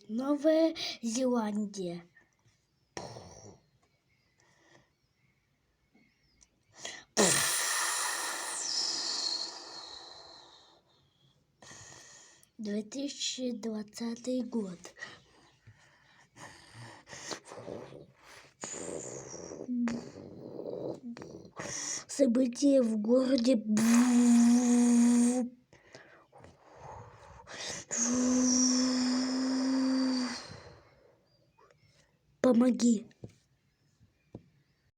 Новая Зеландия. (2020 год). События в городе. Помоги.